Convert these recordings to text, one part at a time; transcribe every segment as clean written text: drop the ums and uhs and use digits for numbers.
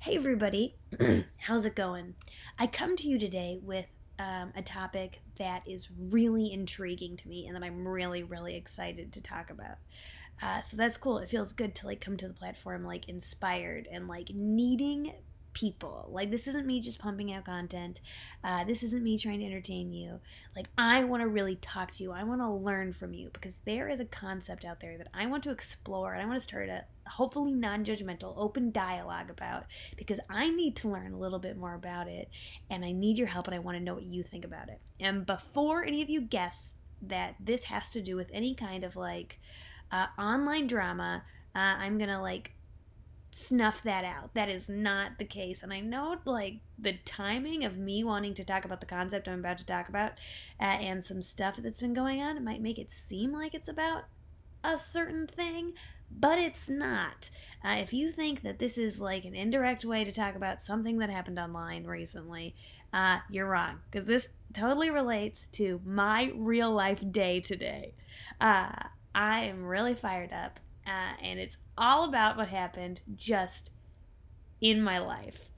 Hey everybody, how's it going? I come to you today with a topic that is really intriguing to me and that I'm really excited to talk about. So that's cool. It feels good to come to the platform inspired and needing people. This isn't me just pumping out content. This isn't me trying to entertain you. I want to really talk to you. I want to learn from you because there is a concept out there that I want to explore and I want to start a hopefully non-judgmental open dialogue about because I need to learn a little bit more about it and I need your help and I want to know what you think about it. And before any of you guess that this has to do with any kind of online drama, I'm gonna snuff that out. That is not the case. And I know the timing of me wanting to talk about the concept I'm about to talk about and some stuff that's been going on, it might make it seem like it's about a certain thing, but it's not. If you think that this is an indirect way to talk about something that happened online recently, you're wrong, because this totally relates to my real life day today. I am really fired up, and it's all about what happened just in my life.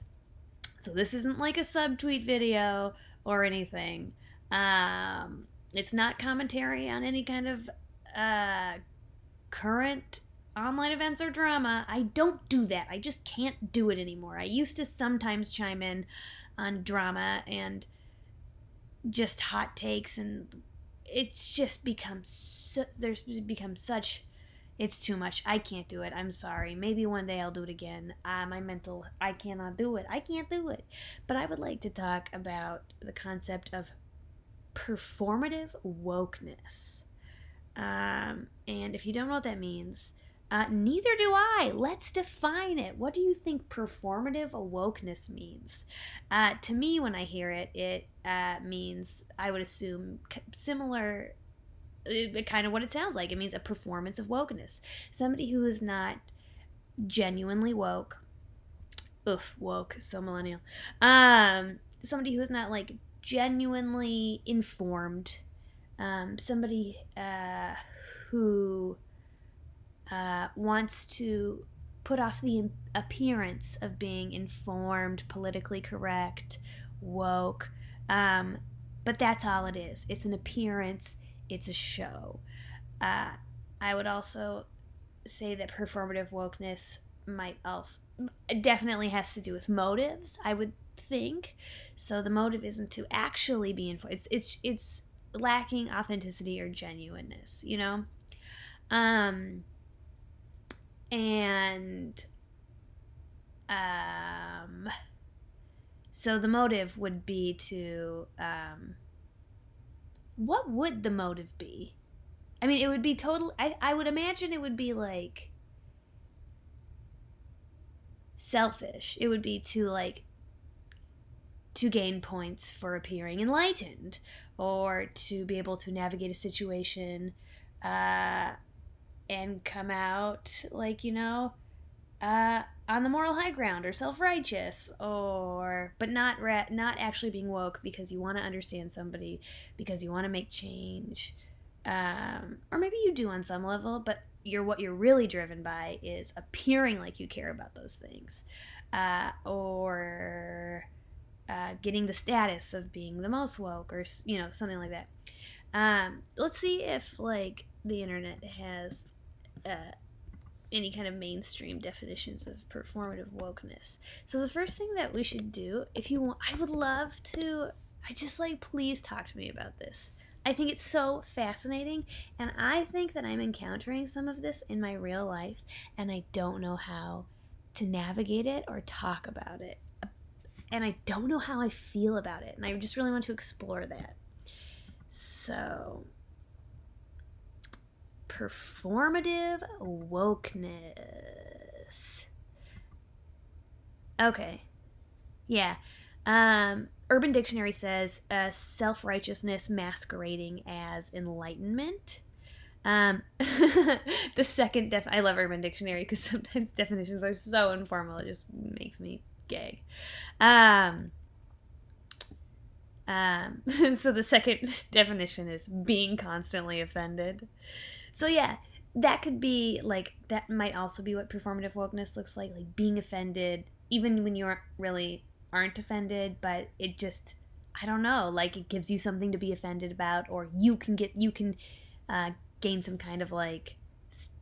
So this isn't like a subtweet video or anything. It's not commentary on any kind of current online events or drama. I don't do that. I just can't do it anymore. I used to sometimes chime in on drama and just hot takes, and it's just become there's become such, it's too much. I can't do it. I'm sorry. Maybe one day I'll do it again. My mental, I cannot do it. I can't do it. But I would like to talk about the concept of performative wokeness. And if you don't know what that means, neither do I. Let's define it. What do you think performative wokeness means? To me, when I hear it, it means, I would assume, similar, kind of what it sounds like. It means a performance of wokeness. Somebody who is not genuinely woke. Oof, woke, so millennial. Somebody who is not genuinely informed. Somebody who wants to put off the appearance of being informed, politically correct, woke. But that's all it is. It's an appearance. It's a show. I would also say that performative wokeness might also definitely has to do with motives, I would think. So the motive isn't to actually be informed. It's lacking authenticity or genuineness, you know? And so the motive would be to what would the motive be? I mean, it would be total. I would imagine it would be selfish. It would be to gain points for appearing enlightened, or to be able to navigate a situation and come out on the moral high ground, or self-righteous, but not actually being woke because you want to understand somebody, because you want to make change, or maybe you do on some level, but what you're really driven by is appearing like you care about those things, or getting the status of being the most woke, or something like that. Let's see if the internet has any kind of mainstream definitions of performative wokeness. So the first thing that we should do, if you want, I would love to, please talk to me about this. I think it's so fascinating, and I think that I'm encountering some of this in my real life, and I don't know how to navigate it or talk about it. And I don't know how I feel about it, and I just really want to explore that. So, performative wokeness. Okay. Yeah. Urban Dictionary says self-righteousness masquerading as enlightenment. The second I love Urban Dictionary because sometimes definitions are so informal, it just makes me gag. So the second definition is being constantly offended. So yeah, that could be that might also be what performative wokeness looks like being offended even when you aren't offended, but it just, I don't know, like it gives you something to be offended about, or you can gain some kind of like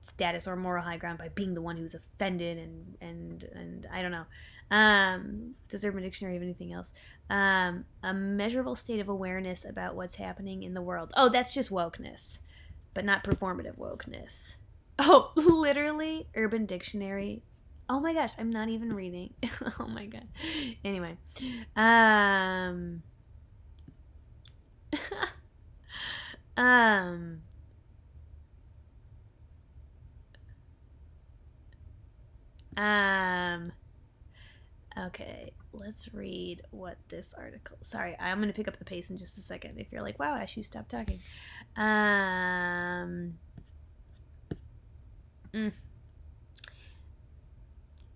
status or moral high ground by being the one who's offended, and I don't know. Does Urban Dictionary have anything else? A measurable state of awareness about what's happening in the world. Oh, that's just wokeness, but not performative wokeness. Oh, literally, Urban Dictionary. Oh my gosh, I'm not even reading. Oh my god. Anyway, um, um, um. Okay, let's read what this article. Sorry, I'm gonna pick up the pace in just a second. If you're like, wow, Ash, you stop talking.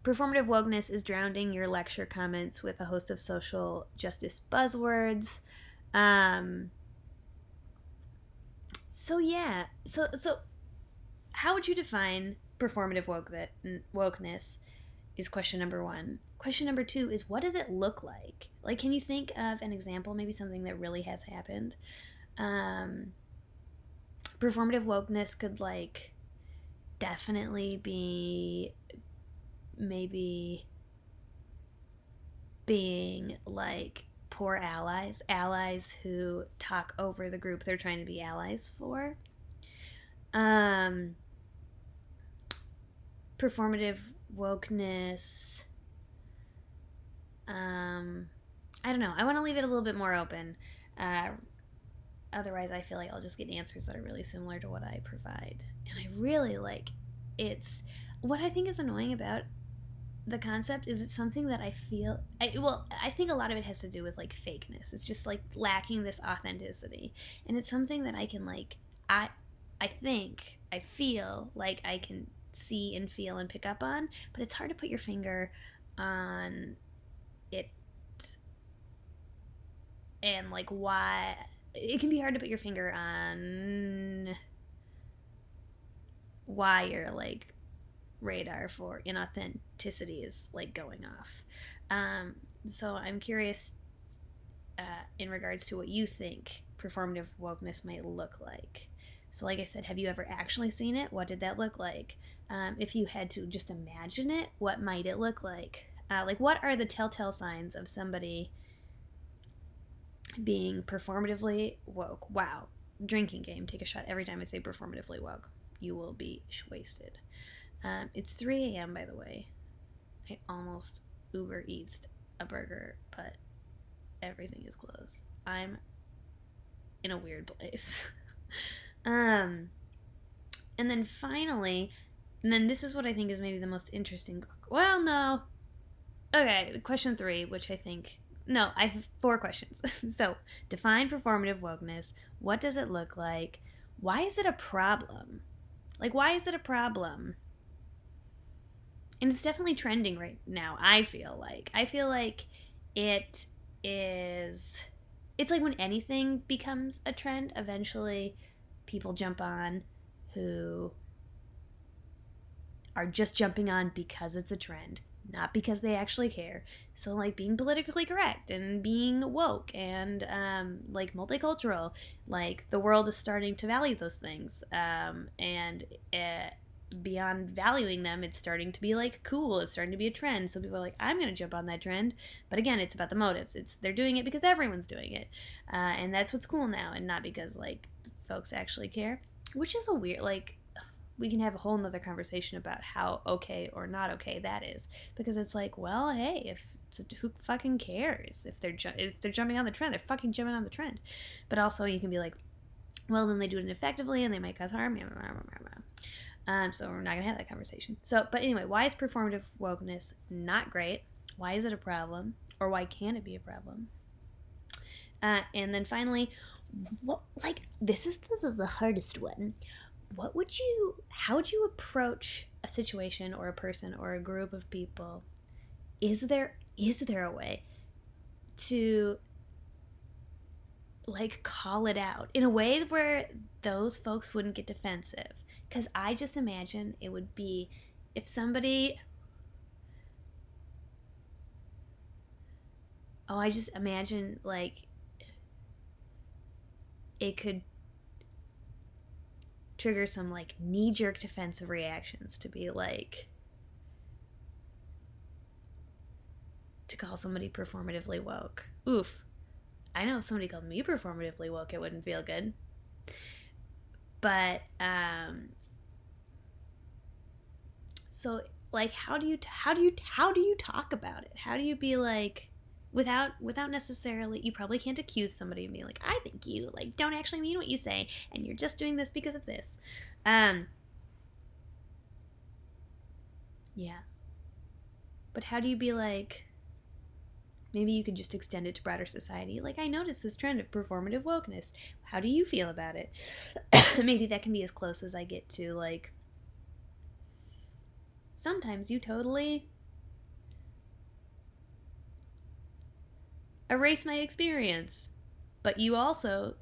Performative wokeness is drowning your lecture comments with a host of social justice buzzwords. So yeah, so how would you define performative wokeness? Is question number one. Question number two is, what does it look like? Like, can you think of an example, maybe something that really has happened? Performative wokeness could like definitely be maybe being like poor allies who talk over the group they're trying to be allies for. Performative wokeness, I don't know, I want to leave it a little bit more open. Otherwise I feel like I'll just get answers that are really similar to what I provide, and I really like it's what I think is annoying about the concept is it's something that I feel I think a lot of it has to do with like fakeness. It's just like lacking this authenticity, and it's something that I can like I feel like I can see and feel and pick up on, but it's hard to put your finger on it, and like why it can be hard to put your finger on why your like radar for inauthenticity is like going off. So I'm curious in regards to what you think performative wokeness might look like. So like I said, have you ever actually seen it? What did that look like? If you had to just imagine it, what might it look like? Like, what are the telltale signs of somebody being performatively woke? Wow. Drinking game. Take a shot every time I say performatively woke. You will be wasted. It's 3 a.m., by the way. I almost Uber Eats a burger, but everything is closed. I'm in a weird place. And then finally, and then this is what I think is maybe the most interesting. Well, no. Okay, question 3, which I think. No, I have 4 questions. So, define performative wokeness. What does it look like? Why is it a problem? Like, why is it a problem? And it's definitely trending right now, I feel like. I feel like it is. It's like when anything becomes a trend, eventually people jump on who are just jumping on because it's a trend, not because they actually care. So like being politically correct and being woke and like multicultural, like the world is starting to value those things, and beyond valuing them, it's starting to be like cool. It's starting to be a trend. So people are like, I'm gonna jump on that trend. But again, it's about the motives. They're doing it because everyone's doing it, and that's what's cool now, and not because like folks actually care. Which is a weird like. We can have a whole nother conversation about how okay or not okay that is, because it's like, well, hey, who fucking cares if they're jumping on the trend? They're fucking jumping on the trend. But also, you can be like, well, then they do it ineffectively and they might cause harm. So we're not gonna have that conversation. So, but anyway, why is performative wokeness not great? Why is it a problem, or why can it be a problem? And then finally, what like this is the hardest one. How would you approach a situation or a person or a group of people? Is there a way to like call it out in a way where those folks wouldn't get defensive? Because I just imagine it would be if somebody Oh, I just imagine, like, it could trigger some, like, knee-jerk defensive reactions to be like, to call somebody performatively woke. Oof. I know if somebody called me performatively woke, it wouldn't feel good. But, so, like, how do you talk about it? How do you be like, without necessarily, you probably can't accuse somebody of being like, I think you like don't actually mean what you say, and you're just doing this because of this. Yeah. But how do you be like, maybe you could just extend it to broader society. Like, I noticed this trend of performative wokeness. How do you feel about it? Maybe that can be as close as I get to, like, sometimes you totally erase my experience, but you also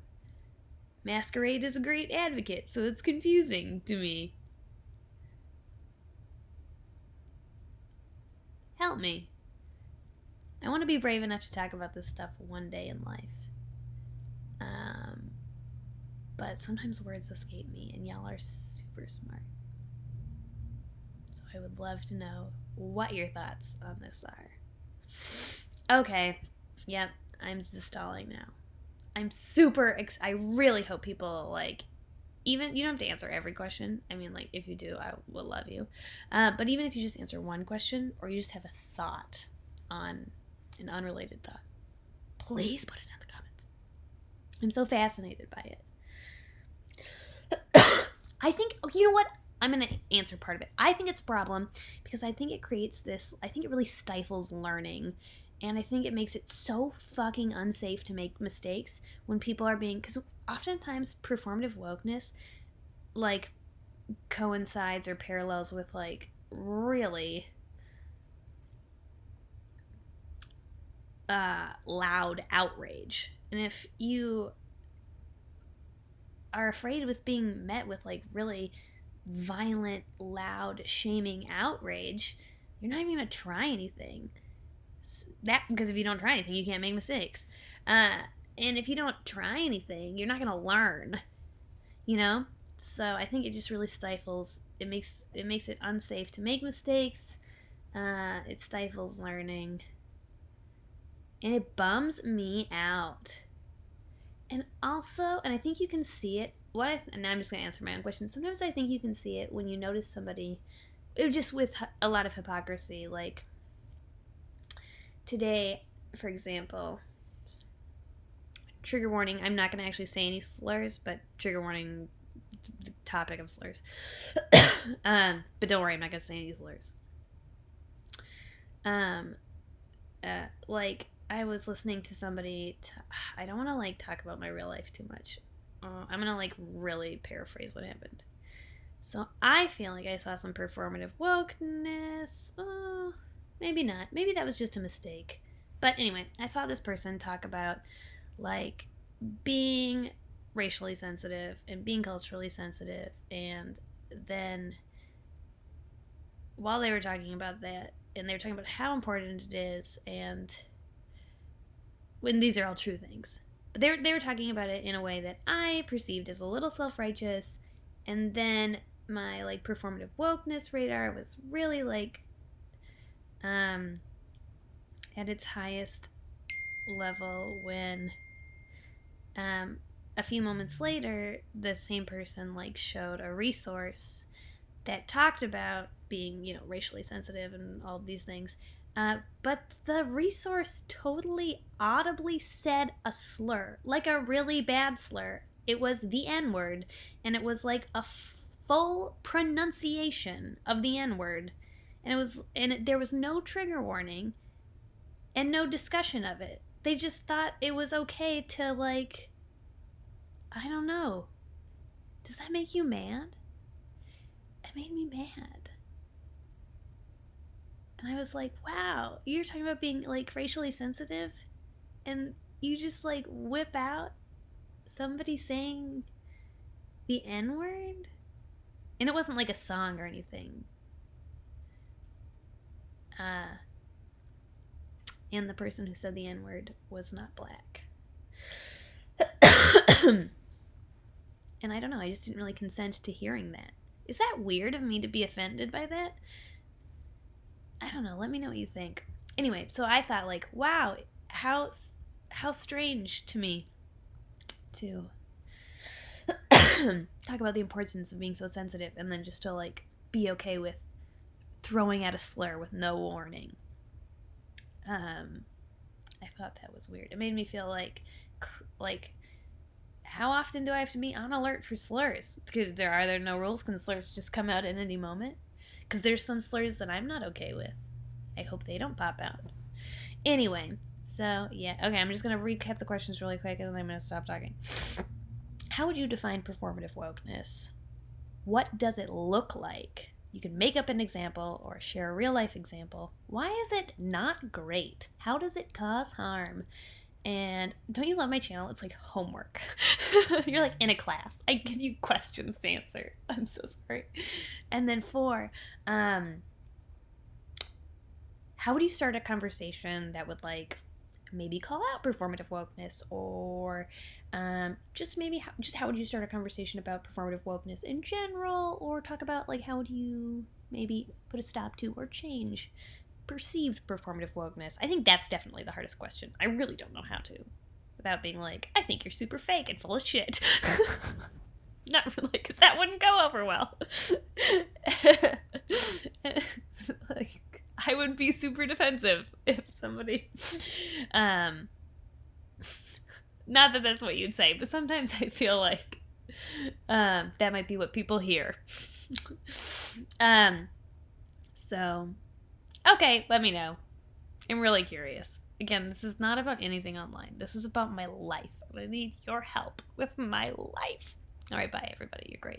masquerade as a great advocate, so it's confusing to me. Help me. I want to be brave enough to talk about this stuff one day in life. But sometimes words escape me, and y'all are super smart. So I would love to know what your thoughts on this are. Okay. Yep, I'm just stalling now. I'm super I really hope people, like, even, you don't have to answer every question. I mean, like, if you do, I will love you. But even if you just answer one question, or you just have a thought on an unrelated thought, please put it in the comments. I'm so fascinated by it. I think, you know what? I'm going to answer part of it. I think it's a problem because I think it creates this, I think it really stifles learning. And I think it makes it so fucking unsafe to make mistakes when people are being, because oftentimes performative wokeness, like, coincides or parallels with, like, really loud outrage. And if you are afraid with being met with, like, really violent, loud, shaming outrage, you're not even gonna try anything. That, because if you don't try anything, you can't make mistakes. And if you don't try anything, you're not gonna learn. You know. So I think it just really stifles. It makes it unsafe to make mistakes. It stifles learning, and it bums me out. And also, and I think you can see it. And now I'm just gonna answer my own question. Sometimes I think you can see it when you notice somebody, just with a lot of hypocrisy. Like today, for example, trigger warning. I'm not gonna actually say any slurs, but trigger warning. The topic of slurs. But don't worry, I'm not gonna say any slurs. Like, I was listening to somebody. I don't want to, like, talk about my real life too much. I'm gonna, like, really paraphrase what happened. So I feel like I saw some performative wokeness. Maybe not. Maybe that was just a mistake. But anyway, I saw this person talk about, like, being racially sensitive and being culturally sensitive, and then while they were talking about that, and they were talking about how important it is, and when these are all true things, but they were talking about it in a way that I perceived as a little self-righteous, and then my, like, performative wokeness radar was really, like, at its highest level when a few moments later the same person, like, showed a resource that talked about being, racially sensitive and all of these things. But the resource totally audibly said a slur, like a really bad slur. It was the N-word, and it was like a full pronunciation of the N-word. And there was no trigger warning and no discussion of it. They just thought it was okay to, like, I don't know. Does that make you mad? It made me mad. And I was like, wow, you're talking about being, like, racially sensitive, and you just, like, whip out somebody saying the N-word? And it wasn't like a song or anything. and the person who said the N-word was not black. And I don't know, I just didn't really consent to hearing that. Is that weird of me to be offended by that? I don't know, let me know what you think. Anyway, so I thought, like, wow, how strange to me to talk about the importance of being so sensitive and then just to, like, be okay with throwing out a slur with no warning. I thought that was weird. It made me feel like how often do I have to be on alert for slurs? Are there no rules? Can slurs just come out at any moment? Because there's some slurs that I'm not okay with. I hope they don't pop out. Anyway, so yeah. Okay, I'm just going to recap the questions really quick and then I'm going to stop talking. How would you define performative wokeness? What does it look like? You can make up an example or share a real life example. Why is it not great? How does it cause harm? And don't you love my channel? It's like homework. You're like in a class. I give you questions to answer. I'm so sorry. And then 4, how would you start a conversation that would like maybe call out performative wokeness, or just how would you start a conversation about performative wokeness in general, or talk about like how would you maybe put a stop to or change perceived performative wokeness? I think that's definitely the hardest question. I really don't know how to, without being like, I think you're super fake and full of shit. Not really, because that wouldn't go over well. Like, I would be super defensive if somebody, not that that's what you'd say, but sometimes I feel like that might be what people hear. So, okay, let me know. I'm really curious. Again, this is not about anything online. This is about my life. I need your help with my life. All right, bye, everybody. You're great.